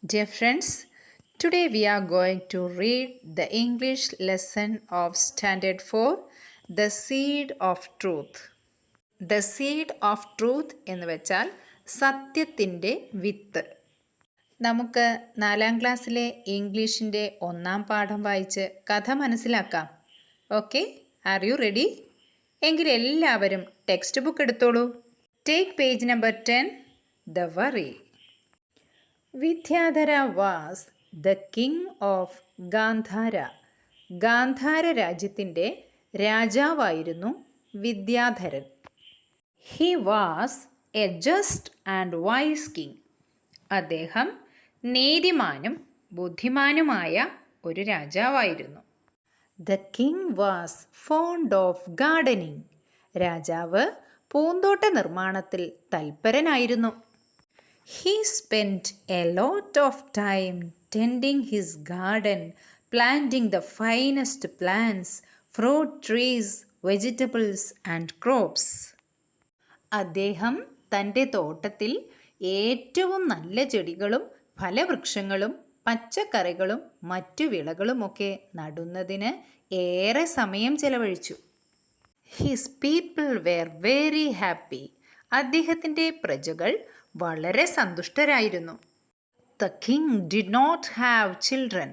Dear friends, today we are going to read the English lesson of Standard 4, The Seed of Truth. The Seed of Truth എന്ന് വെച്ചാൽ സത്യത്തിൻ്റെ വിത്ത്. നമുക്ക് 4ാം ക്ലാസ്സിലെ ഇംഗ്ലീഷിൻ്റെ 1ാം പാഠം വായിച്ച് കഥ മനസ്സിലാക്കാം. Okay, are you ready? എങ്കിൽ എല്ലാവരും ടെക്സ്റ്റ് ബുക്ക് എടുത്തോളൂ. Take page number 10, The Worry. Vidyadhara was the king of Gandhara. Gandhara രാജ്യത്തിൻ്റെ രാജാവായിരുന്നു വിദ്യാധരൻ. He was a just and wise king. അദ്ദേഹം നീതിമാനും ബുദ്ധിമാനുമായ ഒരു രാജാവായിരുന്നു. The king was fond of gardening. രാജാവ് പൂന്തോട്ട നിർമ്മാണത്തിൽ തൽപരനായിരുന്നു. He spent a lot of time tending his garden, planting the finest plants, fruit trees, vegetables and crops. അദ്ദേഹം തൻ്റെ തോട്ടത്തിൽ ഏറ്റവും നല്ല ചെടികളും ഫലവൃക്ഷങ്ങളും പച്ചക്കറികളും മറ്റു വിളകളുമൊക്കെ നടുന്നതിന് ഏറെ സമയം ചെലവഴിച്ചു. His people were very happy. അദ്ദേഹത്തിൻ്റെ പ്രജകൾ വളരെ സന്തുഷ്ടരായിരുന്നു. The king did not have children.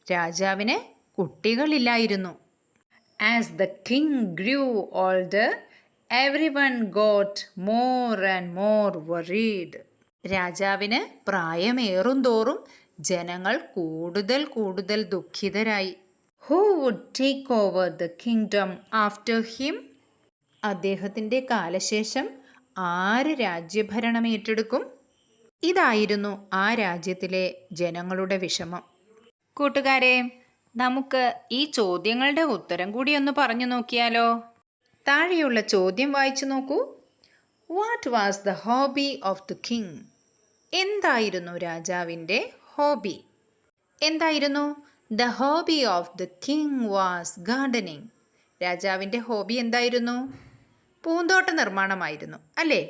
രാജാവിന് കുട്ടികളില്ലായിരുന്നു. As the king grew older, everyone got more and more worried. രാജാവിന് പ്രായമേറും തോറും ജനങ്ങൾ കൂടുതൽ കൂടുതൽ ദുഃഖിതരായി. Who would take over the kingdom after him? അദ്ദേഹത്തിൻ്റെ കാലശേഷം ആര് രാജ്യഭരണം ഏറ്റെടുക്കും? ഇതായിരുന്നു ആ രാജ്യത്തിലെ ജനങ്ങളുടെ വിഷമം. കൂട്ടുകാരെ, നമുക്ക് ഈ ചോദ്യങ്ങളുടെ ഉത്തരം കൂടി ഒന്ന് പറഞ്ഞു നോക്കിയാലോ? താഴെയുള്ള ചോദ്യം വായിച്ചു നോക്കൂ. What was the hobby of the king? എന്തായിരുന്നു രാജാവിൻ്റെ ഹോബി? എന്തായിരുന്നു? The hobby of the king was gardening. രാജാവിൻ്റെ ഹോബി എന്തായിരുന്നു? പൂന്തോട്ട നിർമ്മാണമായിരുന്നു, അല്ലേ?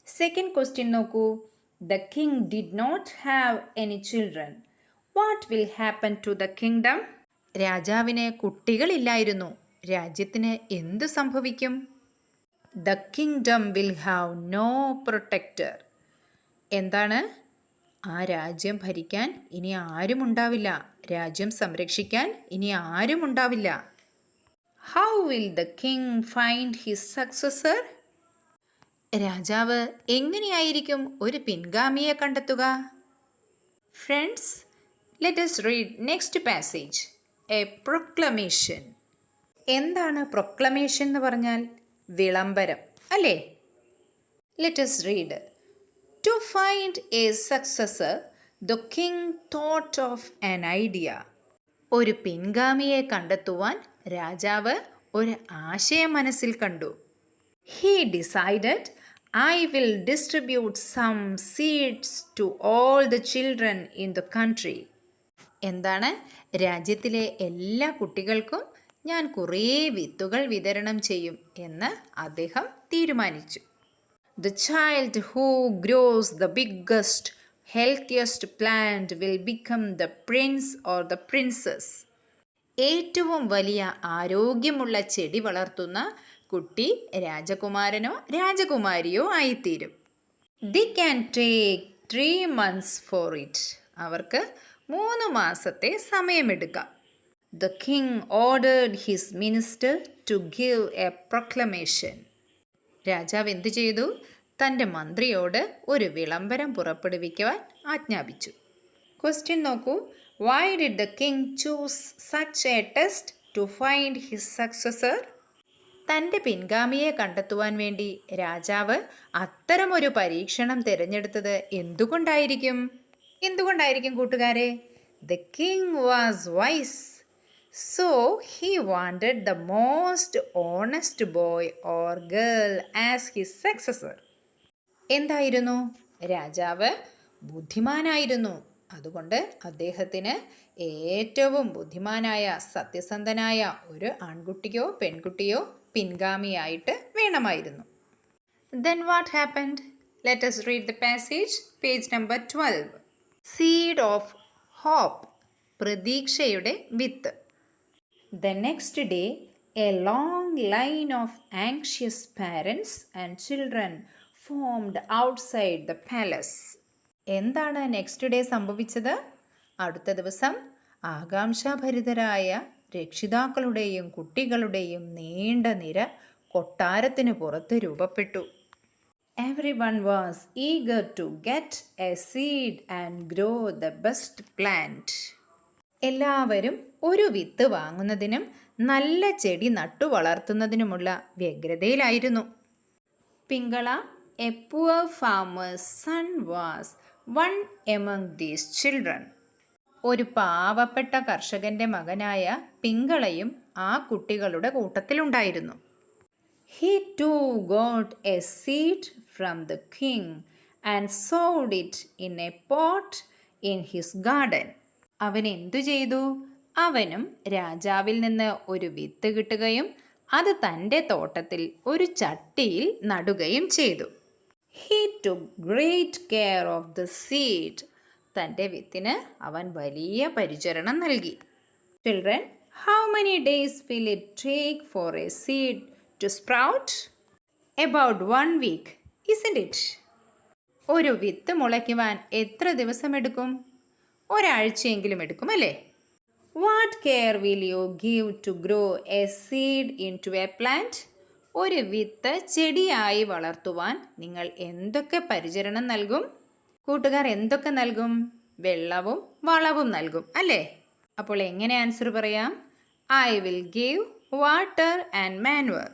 സെക്കൻഡ് ക്വസ്റ്റ്യൻ നോക്കൂ. The king did not have any children. What will happen to the kingdom? രാജാവിന് കുട്ടികളില്ലായിരുന്നു. രാജ്യത്തിന് എന്തു സംഭവിക്കും? The kingdom will have no protector. എന്താണ്? ആ രാജ്യം ഭരിക്കാൻ ഇനി ആരുമുണ്ടാവില്ല. രാജ്യം സംരക്ഷിക്കാൻ ഇനി ആരുമുണ്ടാവില്ല. How will the king find his successor? രാജാവ് എങ്ങനെയായിരിക്കും ഒരു പിൻഗാമിയെ കണ്ടെത്തുക? Friends, let us read next passage. A proclamation. എന്താണ് proclamation എന്ന് പറഞ്ഞാൽ? വിളംബരം, അല്ലേ? Let us read. To find a successor, the king thought of an idea. ഒരു പിൻഗാമിയെ കണ്ടെത്തുവാൻ രാജാവ് ഒരു ആശയം മനസ്സിൽ കണ്ടു. He decided, I will distribute some seeds to all the children in the country. എന്താണ്? രാജ്യത്തിലെ എല്ലാ കുട്ടികൾക്കും ഞാൻ കുറേ വിത്തുകൾ വിതരണം ചെയ്യും എന്ന് അദ്ദേഹം തീരുമാനിച്ചു. The child who grows the biggest, healthiest plant will become the prince or the princess. ഏറ്റവും വലിയ ആരോഗ്യമുള്ള ചെടി വളർത്തുന്ന കുട്ടി രാജകുമാരനോ രാജകുമാരിയോ ആയിത്തീരും. They can take 3 months for it. അവർക്ക് 3 മാസത്തെ സമയമെടുക്കാം. The king ordered his minister to give a proclamation. രാജാവ് എന്തു ചെയ്തു? തൻ്റെ മന്ത്രിയോട് ഒരു വിളംബരം പുറപ്പെടുവിക്കുവാൻ ആജ്ഞാപിച്ചു. ക്വസ്റ്റ്യൻ നോക്കൂ. Why did the king choose such a test to find his successor? തൻ്റെ പിൻഗാമിയെ കണ്ടെത്തുവാൻ വേണ്ടി രാജാവ് അത്തരമൊരു പരീക്ഷണം തിരഞ്ഞെടുത്തത് എന്തുകൊണ്ടായിരിക്കും? എന്തുകൊണ്ടായിരിക്കും കൂട്ടുകാരെ? The king was wise. So he wanted the most honest boy or girl as his successor. എന്തായിരുന്നു? രാജാവ് ബുദ്ധിമാനായിരുന്നു. അതുകൊണ്ട് അദ്ദേഹത്തിന് ഏറ്റവും ബുദ്ധിമാനായ സത്യസന്ധനായ ഒരു ആൺകുട്ടിയോ പെൺകുട്ടിയോ പിൻഗാമിയായിട്ട് വേണമായിരുന്നു. Then what happened? Let us read the passage, page number 12. Seed of hope. പ്രതീക്ഷയുടെ വിത്ത്. The next day, a long line of anxious parents and children formed outside the palace. എന്താണ് നെക്സ്റ്റ് ഡേ സംഭവിച്ചത്? അടുത്ത ദിവസം ആകാംക്ഷാഭരിതരായ രക്ഷിതാക്കളുടെയും കുട്ടികളുടെയും നീണ്ട നിര കൊട്ടാരത്തിന് പുറത്ത് രൂപപ്പെട്ടു. Everyone was eager to get a seed and grow the best plant. എല്ലാവരും ഒരു വിത്ത് വാങ്ങുന്നതിനും നല്ല ചെടി നട്ടു വളർത്തുന്നതിനുമുള്ള വ്യഗ്രതയിലായിരുന്നു. പിങ്കള, A poor farmer's son, was one among these children. ഒരു പാവപ്പെട്ട കർഷകന്റെ മകനായ പിങ്കളയും ആ കുട്ടികളുടെ കൂട്ടത്തിലുണ്ടായിരുന്നു. He too got a seed from the king and sowed it in a pot in his garden. അവൻ എന്തു ചെയ്തു? അവനും രാജാവിൽ നിന്ന് ഒരു വിത്ത് കിട്ടുകയും അത് തൻ്റെ തോട്ടത്തിൽ ഒരു ചട്ടിയിൽ നടുകയും ചെയ്തു. He took great care of the seed. തൻ്റെ വിത്തിന് അവൻ വലിയ പരിചരണം നൽകി. Children, how many days will it take for a seed to sprout? About 1 week, isn't it? ഒരു വിത്ത് മുളയ്ക്കുവാൻ എത്ര ദിവസമെടുക്കും? ഒരാഴ്ചയെങ്കിലും എടുക്കും, അല്ലേ? What care will you give to grow a seed into a plant? ഒരു വിത്ത് ചെടിയായി വളർത്തുവാൻ നിങ്ങൾ എന്തൊക്കെ പരിചരണം നൽകും? കൂട്ടുകാർ എന്തൊക്കെ നൽകും? വെള്ളവും വളവും നൽകും, അല്ലേ? അപ്പോൾ എങ്ങനെ ആൻസർ പറയാം? I will give water and manure.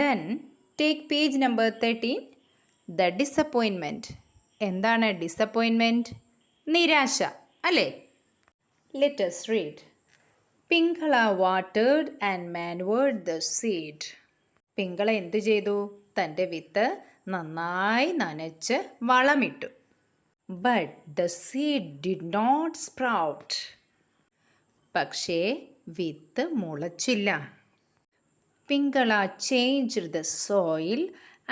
Then take page number 13. The disappointment. എന്താണ് ഡിസപ്പോയിൻമെൻറ്റ്? നിരാശ, അല്ലേ? Let us read. Pingala watered and manured the seed. പിങ്കള എന്തു ചെയ്തു? തൻ്റെ വിത്ത് നന്നായി നനച്ച് വളമിട്ടു. But the seed did not sprout. പക്ഷേ വിത്ത് മുളച്ചില്ല. Pingala changed the soil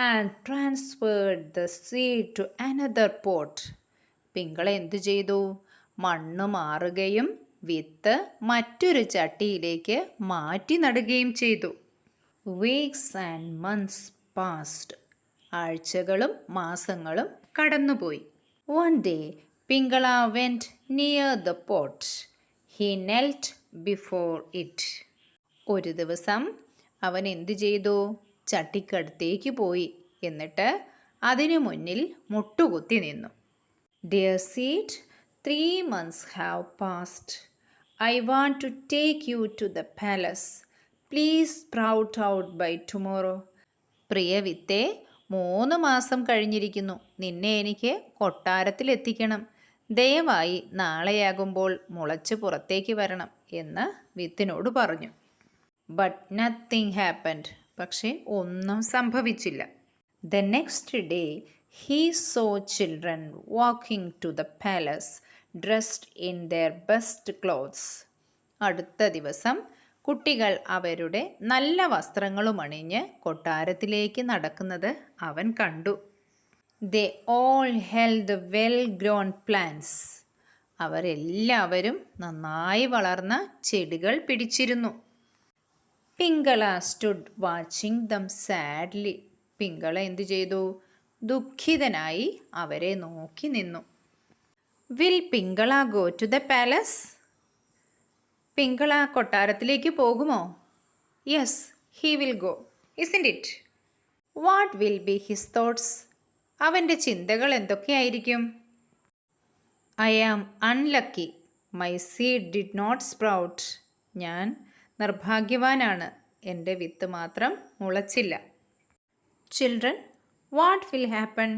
and transferred the seed to another pot. പിങ്കള എന്തു ചെയ്തു? മണ്ണ് മാറുകയും വിത്ത് മറ്റൊരു ചട്ടിയിലേക്ക് മാറ്റി നടുകയും ചെയ്തു. Weeks and months passed. ആഴ്ചകളും മാസങ്ങളും കടന്നുപോയി. One day, Pingala went near the pot. He knelt before it. ഒരു ദിവസം അവൻ എന്തു ചെയ്തു? ചട്ടിക്കടുത്തേക്ക് പോയി. എന്നിട്ട് അതിനു മുന്നിൽ മുട്ടുകുത്തി നിന്നു. Dear seed, 3 months have passed. I want to take you to the palace. Please sprout out by tomorrow. പ്രിയ വിത്തേ, 3 മാസം കഴിഞ്ഞിരിക്കുന്നു. നിന്നെ എനിക്ക് കൊട്ടാരത്തിൽ എത്തിക്കണം. ദയവായി നാളെയാകുമ്പോൾ മുളച്ച് പുറത്തേക്ക് വരണം എന്ന് വിത്തിനോട് പറഞ്ഞു. But nothing happened. പക്ഷേ ഒന്നും സംഭവിച്ചില്ല. The next day, he saw children walking to the palace, dressed in their best clothes. അടുത്ത ദിവസം കുട്ടികൾ അവരുടെ നല്ല വസ്ത്രങ്ങളും അണിഞ്ഞ് കൊട്ടാരത്തിലേക്ക് നടക്കുന്നത് അവൻ കണ്ടു. They all held the well-grown plants. അവരെല്ലാവരും നന്നായി വളർന്ന ചെടികൾ പിടിച്ചിരുന്നു. Pingala stood watching them sadly. പിങ്കള എന്തു ചെയ്തു? ദുഃഖിതനായി അവരെ നോക്കി നിന്നു. Will Pingala go to the palace? പിങ്കള കൊട്ടാരത്തിലേക്ക് പോകുമോ? Yes, he will go, isn't it? What will be his thoughts? അവൻ്റെ ചിന്തകൾ എന്തൊക്കെയായിരിക്കും? I am unlucky. My seed did not sprout. ഞാൻ നിർഭാഗ്യവാനാണ്. എൻ്റെ വിത്ത് മാത്രം മുളച്ചില്ല. Children, what will happen?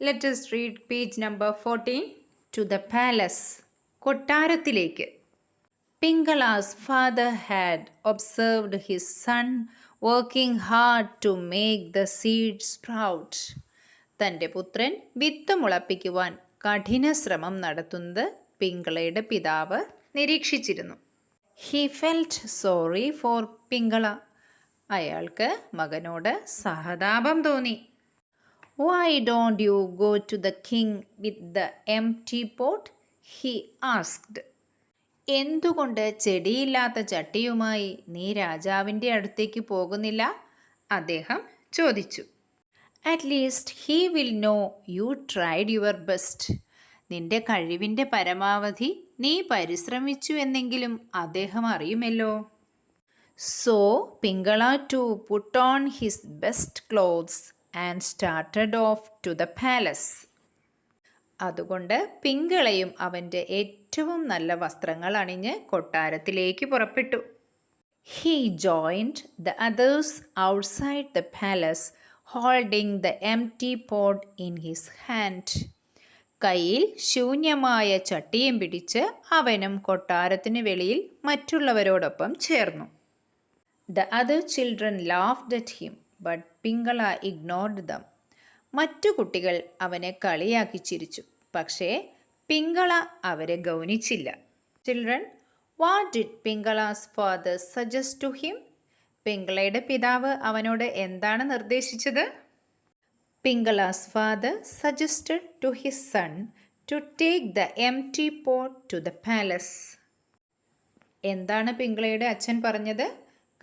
Let us read page number 14. To the palace. കൊട്ടാരത്തിലേക്ക്. Pingala's father had observed his son working hard to make the seed sprout. തൻ്റെ പുത്രൻ വിത്ത് മുളപ്പിക്കുവാൻ കഠിന ശ്രമം നടത്തുന്നത് പിങ്കളയുടെ പിതാവ് നിരീക്ഷിച്ചിരുന്നു. He felt sorry for Pingala. അയാൾക്ക് മകനോട് സഹതാപം തോന്നി. Why don't you go to the king with the empty pot? He asked. എന്തുകൊണ്ട് ചെടിയില്ലാത്ത ചട്ടിയുമായി നീ രാജാവിൻ്റെ അടുത്തേക്ക് പോകുന്നില്ല? അദ്ദേഹം ചോദിച്ചു. At least he will know you tried your best. നിന്റെ കഴിവിൻ്റെ പരമാവധി നീ പരിശ്രമിച്ചു എന്നെങ്കിലും അദ്ദേഹം അറിയുമല്ലോ. So Pingala too put on his best clothes and started off to the palace. അതുകൊണ്ട് പിങ്കളയും അവൻ്റെ ഏറ്റവും നല്ല വസ്ത്രങ്ങൾ അണിഞ്ഞ് കൊട്ടാരത്തിലേക്ക് പുറപ്പെട്ടു. He joined the others outside the palace, holding the empty pot in his hand. കയ്യിൽ ശൂന്യമായ ചട്ടിയും പിടിച്ച് അവനും കൊട്ടാരത്തിന് വെളിയിൽ മറ്റുള്ളവരോടൊപ്പം ചേർന്നു. The other children laughed at him, but Pingala ignored them. മറ്റു കുട്ടികൾ അവനെ കളിയാക്കി ചിരിച്ചു, പക്ഷേ പിങ്കള അവരെ ഗൗനിച്ചില്ല. Children, what did Pingala's father suggest to him? പിങ്കളയുടെ പിതാവ് അവനോട് എന്താണ് നിർദ്ദേശിച്ചത്? Pingala's father suggested to his son to take the empty pot to the palace. എന്താണ് പിങ്കളയുടെ അച്ഛൻ പറഞ്ഞത്?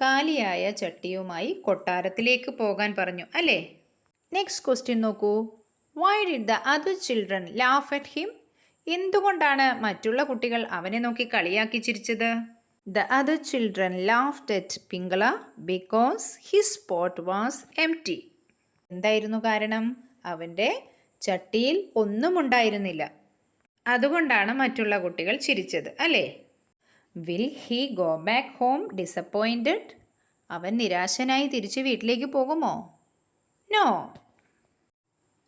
കാലിയായ ചട്ടിയുമായി കൊട്ടാരത്തിലേക്ക് പോകാൻ പറഞ്ഞു, അല്ലേ? നെക്സ്റ്റ് ക്വസ്റ്റ്യൻ നോക്കൂ. Why did the other children laugh at him? എന്തുകൊണ്ടാണ് മറ്റുള്ള കുട്ടികൾ അവനെ നോക്കി കളിയാക്കി ചിരിച്ചത്? The other children laughed at Pingala because his pot was empty. എന്തായിരുന്നു കാരണം? അവൻ്റെ ചട്ടിയിൽ ഒന്നും ഉണ്ടായിരുന്നില്ല. അതുകൊണ്ടാണ് മറ്റുള്ള കുട്ടികൾ ചിരിച്ചത്, അല്ലേ? Will he go back home disappointed? അവൻ നിരാശനായി തിരിച്ച് വീട്ടിലേക്ക് പോകുമോ? No.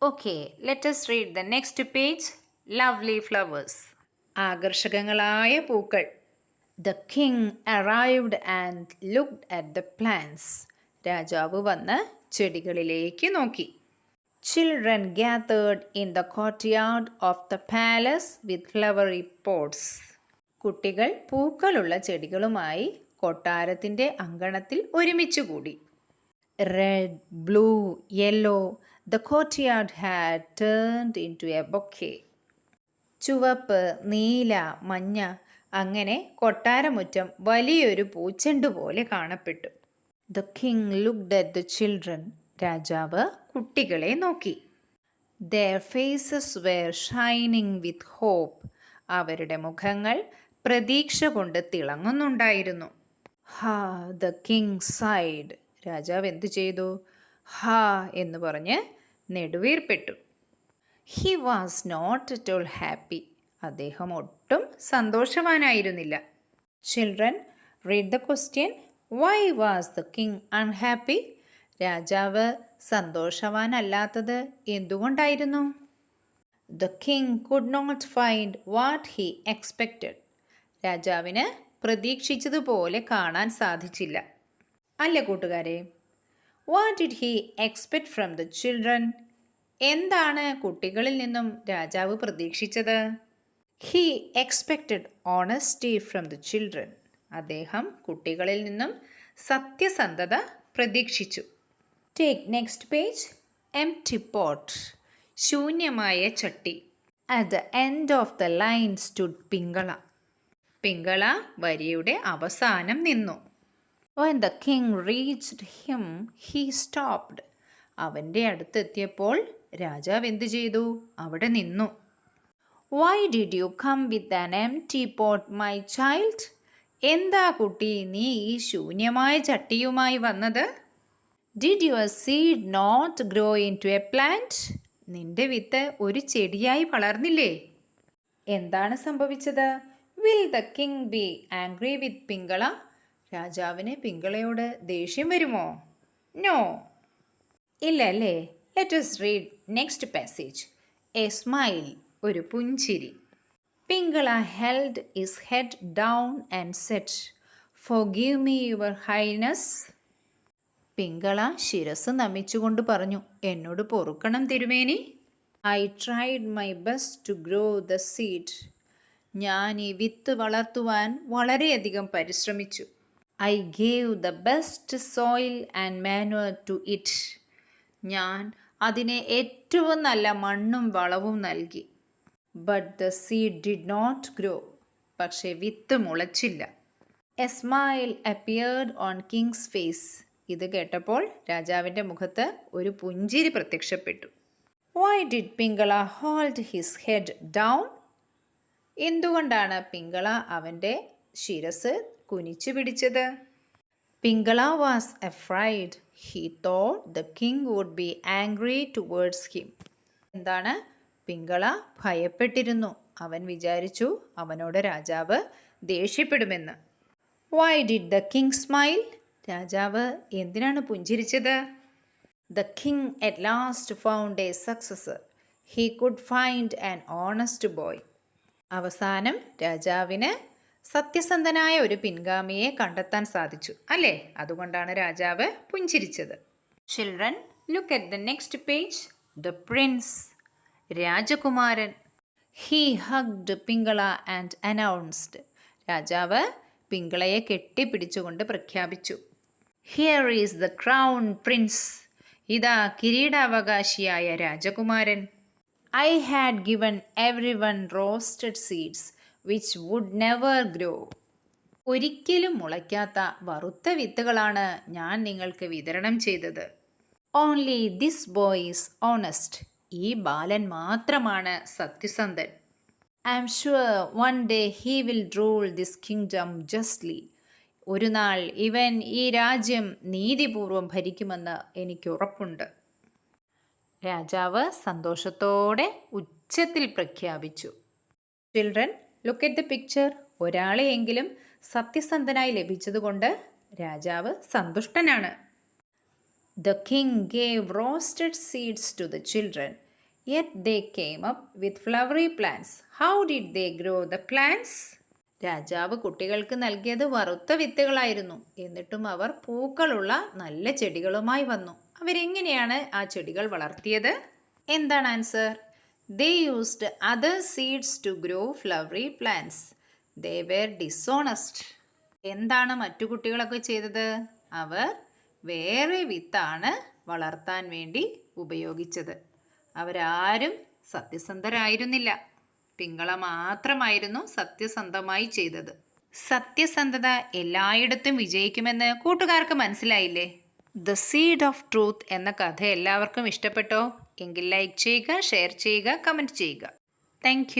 Okay, let us read the next page. Lovely flowers. ആകർഷകങ്ങളായ പൂക്കൾ. The king arrived and looked at the plants. രാജാവ് വന്ന് ചെടികളിലേക്ക് നോക്കി. Children gathered in the courtyard of the palace with flowery pots. കുട്ടികൾ പൂക്കളുള്ള ചെടികളുമായി കൊട്ടാരത്തിൻ്റെ അങ്കണത്തിൽ ഒരുമിച്ച് കൂടി. Red, blue, yellow, the courtyard had turned into a bouquet. ചുവപ്പ്, നീല, മഞ്ഞ, അങ്ങനെ കൊട്ടാരമുറ്റം വലിയൊരു പൂച്ചെണ്ടു പോലെ കാണപ്പെട്ടു. The king looked at the children. രാജാവ് കുട്ടികളെ നോക്കി. Their faces were shining with hope. അവരുടെ മുഖങ്ങൾ പ്രതീക്ഷ കൊണ്ട് തിളങ്ങുന്നുണ്ടായിരുന്നു. Ha, the king sighed. രാജാവ് എന്തു ചെയ്തു? ഹാ എന്ന് പറഞ്ഞ് നെടുവീർപ്പെട്ടു. He was not at all happy. അദ്ദേഹം ഒട്ടും സന്തോഷവാനായിരുന്നില്ല. Children, read the question. Why was the king unhappy? രാജാവ് സന്തോഷവാനല്ലാത്തത് എന്തുകൊണ്ടായിരുന്നു? The king could not find what he expected. രാജാവിന് പ്രതീക്ഷിച്ചതുപോലെ കാണാൻ സാധിച്ചില്ല. അല്ല കൂട്ടുകാരെ? What did he expect from the children? എന്താണ് കുട്ടികളിൽ നിന്നും രാജാവ് പ്രതീക്ഷിച്ചത്? He expected honesty from the children. അദ്ദേഹം കുട്ടികളിൽ നിന്നും സത്യസന്ധത പ്രതീക്ഷിച്ചു. Take next page. Empty pot. ശൂന്യമായ ചട്ടി. At the end of the line stood Pingala. പിങ്കള വരിയുടെ അവസാനം നിന്നു. When the king reached him, he stopped. അവൻ്റെ അടുത്തെത്തിയപ്പോൾ രാജാവ് എന്തു ചെയ്തു? അവിടെ നിന്നു. Why did you come with an empty pot, my child? എന്താ കുട്ടി നീ ഈ ശൂന്യമായ ചട്ടിയുമായി വന്നത്? Did your seed not grow into a plant? നിന്റെ വിത്ത് ഒരു ചെടിയായി വളർന്നില്ലേ? എന്താണ് സംഭവിച്ചത്? Will the king be angry with Pingala? രാജാവിന് പിങ്കളയോട് ദേഷ്യം വരുമോ? No. ഇല്ല അല്ലേ? Let us read next passage. A smile. ഒരു പുഞ്ചിരി. Pingala held his head down and said, Forgive me, your highness. പിങ്കള ശിരസ് നമിച്ചുകൊണ്ട് പറഞ്ഞു, എന്നോട് പൊറുക്കണം തിരുമേനി. I tried my best to grow the seed. ഞാൻ ഈ വിത്ത് വളർത്തുവാൻ വളരെയധികം പരിശ്രമിച്ചു. I gave the best soil and manure to it. ഞാൻ അതിനെ ഏറ്റവും നല്ല മണ്ണും വളവും നൽകി. But the seed did not grow. പക്ഷേ വിത്ത് മുളച്ചില്ല. A smile appeared on king's face. ഇത് കേട്ടപ്പോൾ രാജാവിൻ്റെ മുഖത്ത് ഒരു പുഞ്ചിരി പ്രത്യക്ഷപ്പെട്ടു. Why did Pingala hold his head down? എന്തുകൊണ്ടാണ് പിംഗള അവൻ്റെ ശിരസ് കുനിച്ചു പിടിച്ചത്? Pingala was afraid. He thought the king would be angry towards him. എന്താണ്? പിംഗള ഭയപ്പെട്ടിരുന്നു. അവൻ വിചാരിച്ചു അവനോട് രാജാവ് ദേഷ്യപ്പെടുമെന്ന്. Why did the king smile? രാജാവ് എന്തിനാണ് പുഞ്ചിരിച്ചത്? The king at last found A successor. He could find an honest boy. അവസാനം രാജാവിന് സത്യസന്ധനായ ഒരു പിൻഗാമിയെ കണ്ടെത്താൻ സാധിച്ചു അല്ലേ? അതുകൊണ്ടാണ് രാജാവ് പുഞ്ചിരിച്ചത്. Children, look at the next page. The prince, രാജകുമാരൻ. He hugged Pingala and announced. രാജാവ് പിംഗളയെ കെട്ടിപ്പിടിച്ചുകൊണ്ട് പ്രഖ്യാപിച്ചു. Here is the crown prince. ഇതാ കിരീടാവകാശിയായ രാജകുമാരൻ. I had given everyone roasted seeds which would never grow. ഒരിക്കലും മുളയ്ക്കാത്ത വറുത്ത വിത്തുകളാണ് ഞാൻ നിങ്ങൾക്ക് വിതരണം ചെയ്തത്. Only this boy is honest. ഈ ബാലൻ മാത്രമാണ് സത്യസന്ധൻ. I am sure one day he will rule this kingdom justly. ഒരു നാൾ ഇവൻ ഈ രാജ്യം നീതിപൂർവം ഭരിക്കുമെന്ന് എനിക്ക് ഉറപ്പുണ്ട്. രാജാവ് സന്തോഷത്തോടെ ഉച്ചത്തിൽ പ്രഖ്യാപിച്ചു. Children, look at the picture. ഒരാളെയെങ്കിലും സത്യസന്ധനായി ലഭിച്ചതുകൊണ്ട് രാജാവ് സന്തുഷ്ടനാണ്. The king gave roasted seeds to the children, yet they came up with flowery plants. How did they grow the plants? രാജാവ് കുട്ടികൾക്ക് നൽകിയത് വറുത്ത വിത്തുകളായിരുന്നു. എന്നിട്ടും അവർ പൂക്കളുള്ള നല്ല ചെടികളുമായി വന്നു. അവരെങ്ങനെയാണ് ആ ചെടികൾ വളർത്തിയത്? എന്താണ് answer? They used other seeds to grow flowery plants. They were dishonest. എന്താണ് മറ്റു കുട്ടികളൊക്കെ ചെയ്തത്? അവർ വേറെ വിത്താണ് വളർത്താൻ വേണ്ടി ഉപയോഗിച്ചത്. അവരാരും സത്യസന്ധരായിരുന്നില്ല. പിംഗള മാത്രമായിരുന്നു സത്യസന്ധമായി ചെയ്തത്. സത്യസന്ധത എല്ലായിടത്തും വിജയിക്കുമെന്ന് കൂട്ടുകാർക്ക് മനസ്സിലായില്ലേ? ദ സീഡ് ഓഫ് ട്രൂത്ത് എന്ന കഥ എല്ലാവർക്കും ഇഷ്ടപ്പെട്ടോ? എങ്കിൽ ലൈക്ക് ചെയ്യുക, ഷെയർ ചെയ്യുക, കമൻറ്റ് ചെയ്യുക. താങ്ക്